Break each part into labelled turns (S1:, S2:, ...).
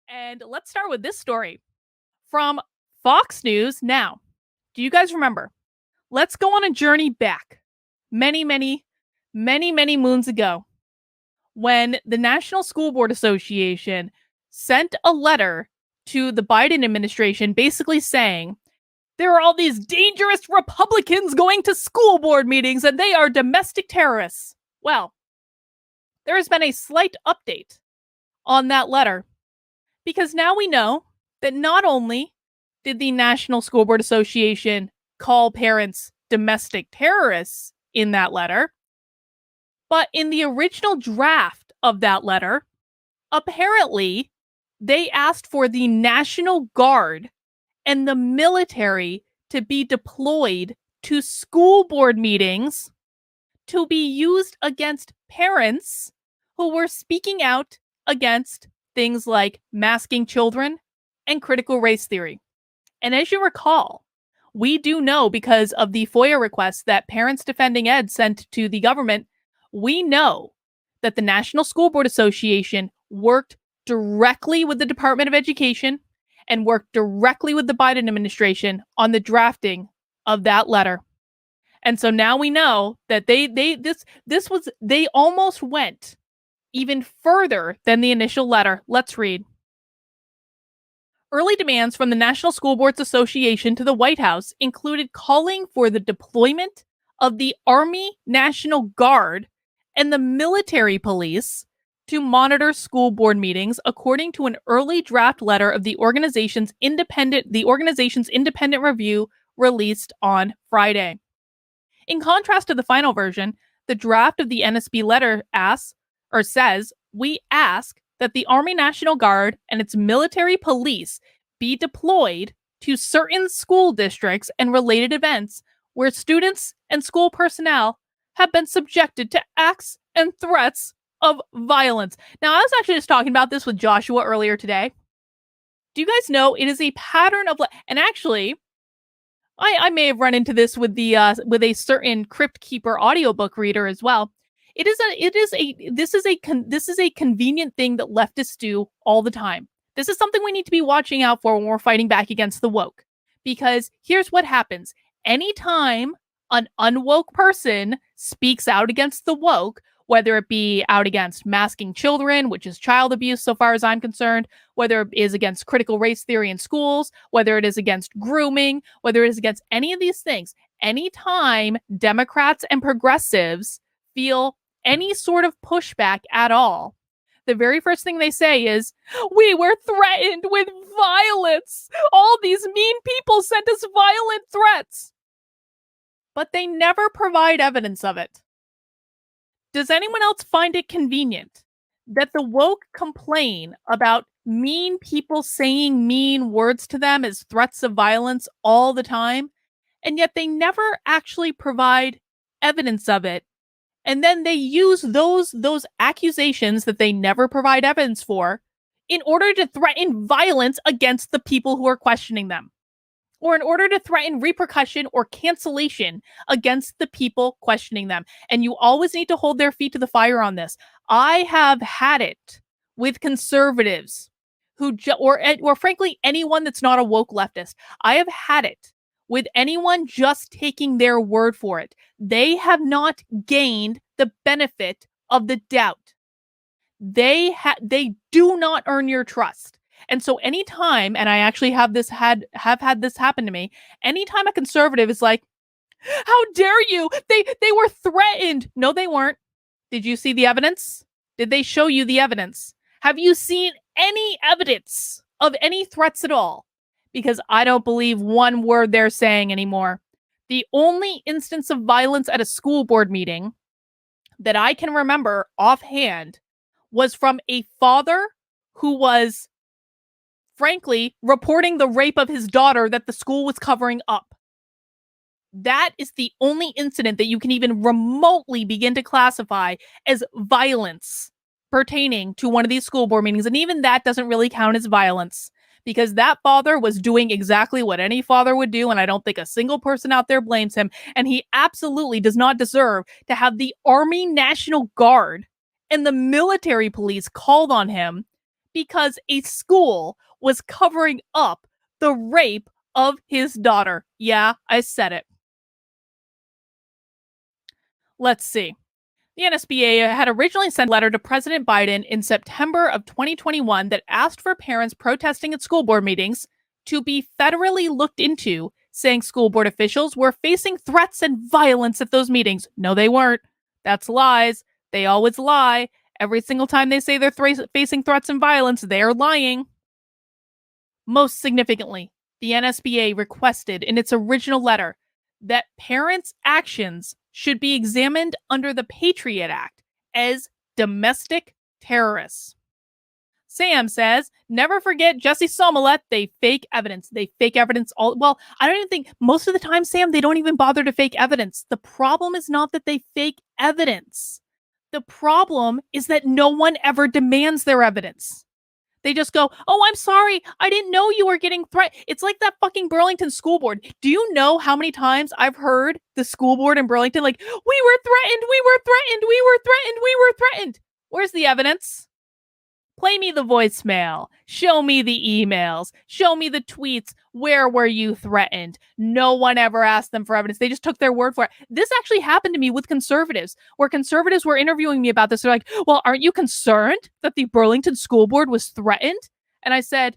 S1: And let's start with this story from Fox News. Now, do you guys remember? Let's go on a journey back many, many, many moons ago when the National School Board Association sent a letter to the Biden administration basically saying there are all these dangerous Republicans going to school board meetings and they are domestic terrorists. Well, there has been a slight update on that letter because now we know that not only did the National School Board Association call parents domestic terrorists in that letter, but in the original draft of that letter, apparently they asked for the National Guard and the military to be deployed to school board meetings to be used against parents who were speaking out against things like masking children and critical race theory. And as you recall, we do know because of the FOIA requests that Parents Defending Ed sent to the government, we know that the National School Board Association worked directly with the Department of Education and worked directly with the Biden administration on the drafting of that letter. And so now we know that they almost went even further than the initial letter. Let's read. Early demands from the National School Boards Association to the White House included calling for the deployment of the Army National Guard and the military police to monitor school board meetings, according to an early draft letter of the organization's independent review released on Friday. In contrast to the final version, the draft of the NSB letter says, we ask that the Army National Guard and its military police be deployed to certain school districts and related events where students and school personnel have been subjected to acts and threats of violence. Now, I was actually just talking about this with Joshua earlier today. Do you guys know it is a pattern of, and actually, I may have run into this with a certain Crypt Keeper audiobook reader as well. This is a convenient thing that leftists do all the time. This is something we need to be watching out for when we're fighting back against the woke. Because here's what happens. Anytime an unwoke person speaks out against the woke, whether it be out against masking children, which is child abuse so far as I'm concerned, whether it is against critical race theory in schools, whether it is against grooming, whether it is against any of these things, anytime Democrats and progressives feel any sort of pushback at all, the very first thing they say is, we were threatened with violence. All these mean people sent us violent threats. But they never provide evidence of it. Does anyone else find it convenient that the woke complain about mean people saying mean words to them as threats of violence all the time, and yet they never actually provide evidence of it? And then they use those accusations that they never provide evidence for in order to threaten violence against the people who are questioning them, or in order to threaten repercussion or cancellation against the people questioning them. And you always need to hold their feet to the fire on this. I have had it with conservatives or frankly, anyone that's not a woke leftist. I have had it with anyone just taking their word for it. They have not gained the benefit of the doubt. They do not earn your trust. And so anytime, and I actually have had this happen to me, anytime a conservative is like, how dare you? They were threatened. No, they weren't. Did you see the evidence? Did they show you the evidence? Have you seen any evidence of any threats at all? Because I don't believe one word they're saying anymore. The only instance of violence at a school board meeting that I can remember offhand was from a father who was, frankly, reporting the rape of his daughter that the school was covering up. That is the only incident that you can even remotely begin to classify as violence pertaining to one of these school board meetings. And even that doesn't really count as violence, because that father was doing exactly what any father would do, and I don't think a single person out there blames him. And he absolutely does not deserve to have the Army National Guard and the military police called on him because a school was covering up the rape of his daughter. Yeah, I said it. Let's see. The NSBA had originally sent a letter to President Biden in September of 2021 that asked for parents protesting at school board meetings to be federally looked into, saying school board officials were facing threats and violence at those meetings. No, they weren't. That's lies. They always lie. Every single time they say they're facing threats and violence, they're lying. Most significantly, the NSBA requested in its original letter that parents' actions should be examined under the Patriot Act as domestic terrorists. Sam says, never forget Jesse Smollett. They fake evidence. They fake evidence all. Well, I don't even think most of the time, Sam, they don't even bother to fake evidence. The problem is not that they fake evidence. The problem is that no one ever demands their evidence. They just go, oh, I'm sorry. I didn't know you were getting threatened. It's like that fucking Burlington school board. Do you know how many times I've heard the school board in Burlington like, we were threatened, we were threatened, we were threatened, we were threatened. Where's the evidence? Play me the voicemail. Show me the emails. Show me the tweets. Where were you threatened? No one ever asked them for evidence. They just took their word for it. This actually happened to me with conservatives, where conservatives were interviewing me about this. They're like, well, aren't you concerned that the Burlington school board was threatened? And I said,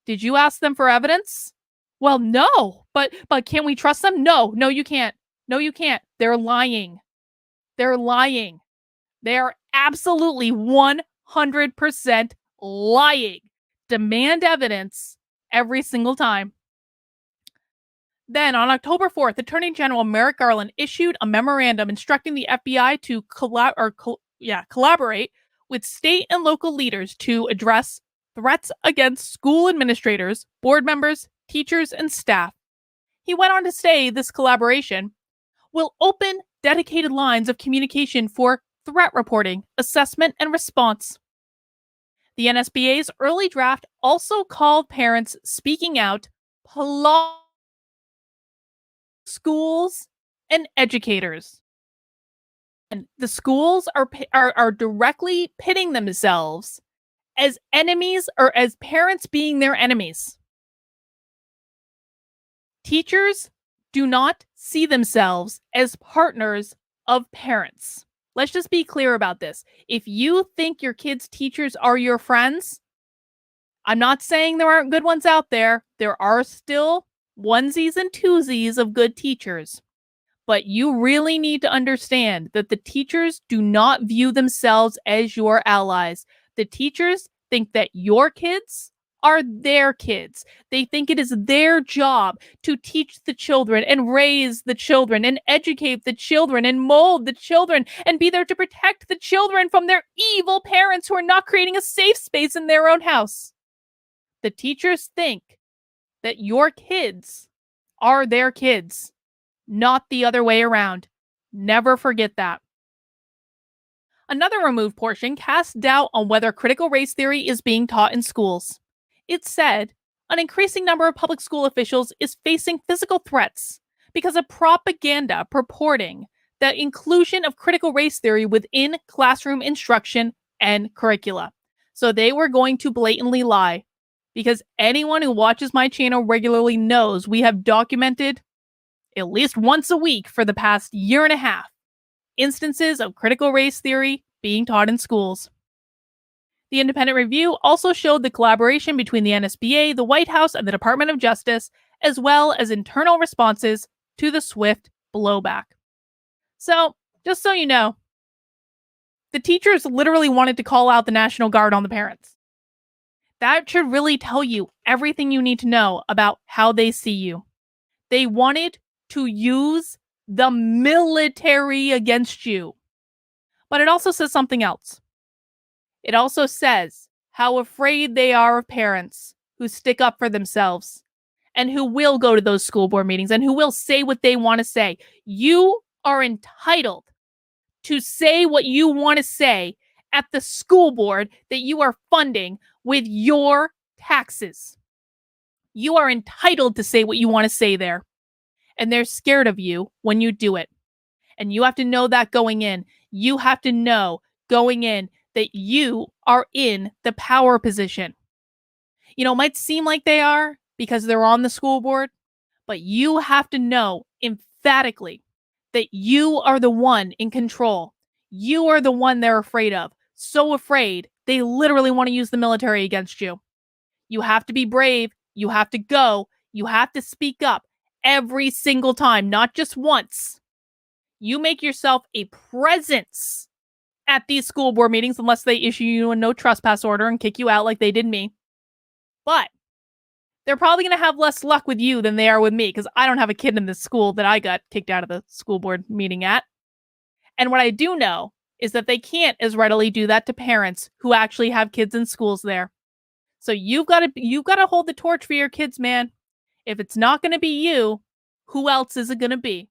S1: did you ask them for evidence? Well, no, but can we trust them? No, you can't. No, you can't. They're lying. They're lying. They are absolutely 100% lying. Demand evidence every single time. Then on October 4th, Attorney General Merrick Garland issued a memorandum instructing the FBI to collaborate with state and local leaders to address threats against school administrators, board members, teachers, and staff. He went on to say this collaboration will open dedicated lines of communication for threat reporting, assessment, and response. The NSBA's early draft also called parents speaking out, schools, and educators. And the schools are directly pitting themselves as enemies or as parents being their enemies. Teachers do not see themselves as partners of parents. Let's just be clear about this. If you think your kids' teachers are your friends, I'm not saying there aren't good ones out there. There are still onesies and twosies of good teachers. But you really need to understand that the teachers do not view themselves as your allies. The teachers think that your kids are their kids. They think it is their job to teach the children and raise the children and educate the children and mold the children and be there to protect the children from their evil parents who are not creating a safe space in their own house. The teachers think that your kids are their kids, not the other way around. Never forget that. Another removed portion casts doubt on whether critical race theory is being taught in schools. It said an increasing number of public school officials is facing physical threats because of propaganda purporting the inclusion of critical race theory within classroom instruction and curricula. So they were going to blatantly lie, because anyone who watches my channel regularly knows we have documented at least once a week for the past year and a half instances of critical race theory being taught in schools. The independent review also showed the collaboration between the NSBA, the White House, and the Department of Justice, as well as internal responses to the swift blowback. So, just so you know, the teachers literally wanted to call out the National Guard on the parents. That should really tell you everything you need to know about how they see you. They wanted to use the military against you. But it also says something else. It also says how afraid they are of parents who stick up for themselves and who will go to those school board meetings and who will say what they want to say. You are entitled to say what you want to say at the school board that you are funding with your taxes. You are entitled to say what you want to say there. And they're scared of you when you do it. And you have to know that going in. You have to know going in that you are in the power position. It might seem like they are because they're on the school board, but you have to know emphatically that you are the one in control. You are the one they're afraid of. So afraid, they literally want to use the military against you. You have to be brave. You have to go. You have to speak up every single time, not just once. You make yourself a presence at these school board meetings unless they issue you a no trespass order and kick you out like they did me. But they're probably going to have less luck with you than they are with me because I don't have a kid in this school that I got kicked out of the school board meeting at. And what I do know is that they can't as readily do that to parents who actually have kids in schools there. So you've got to hold the torch for your kids, man. If it's not going to be you, who else is it going to be?